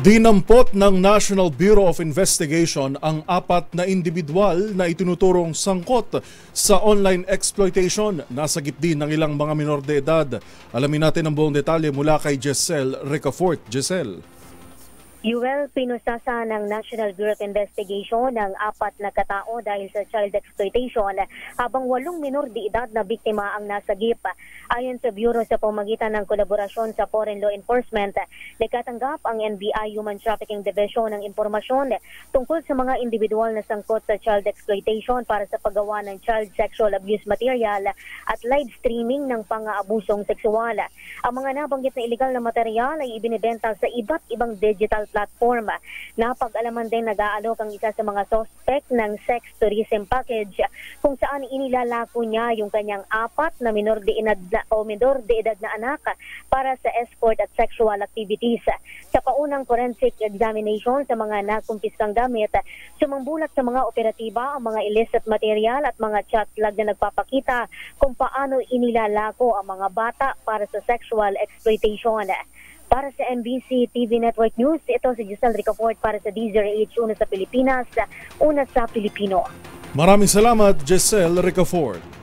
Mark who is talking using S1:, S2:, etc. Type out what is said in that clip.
S1: Dinampot ng National Bureau of Investigation ang 4 na individual na itinuturong sangkot sa online exploitation. Nasagip din ng ilang mga minor de edad. Alamin natin ang buong detalye mula kay Jessel Ricafort. Jessel.
S2: Yuel, pinusasa ng National Bureau of Investigation ng 4 na katao dahil sa child exploitation habang 8 minor de edad na biktima ang nasagip. Ayon sa Bureau, sa pamagitan ng kolaborasyon sa Foreign Law Enforcement, nagkatanggap ang NBI Human Trafficking Division ng impormasyon tungkol sa mga individual na sangkot sa child exploitation para sa paggawa ng child sexual abuse material at live streaming ng pang-aabusong sexual. Ang mga nabanggit na illegal na material ay ibinibenta sa iba't ibang digital platform. Napag-alaman din nag-aalok ang isa sa mga suspect ng sex tourism package kung saan inilalako niya yung kanyang 4 na minor de edad na anak para sa escort at sexual activities. Sa paunang forensic examination sa mga nakumpiskang gamit, sumangbulat sa mga operatiba ang mga illicit material at mga chat log na nagpapakita kung paano inilalako ang mga bata para sa sexual exploitation. Para sa MBC TV Network News, ito si Jessel Ricafort para sa DZRH, una sa Pilipinas, una sa Pilipino.
S1: Maraming salamat, Jessel Ricafort.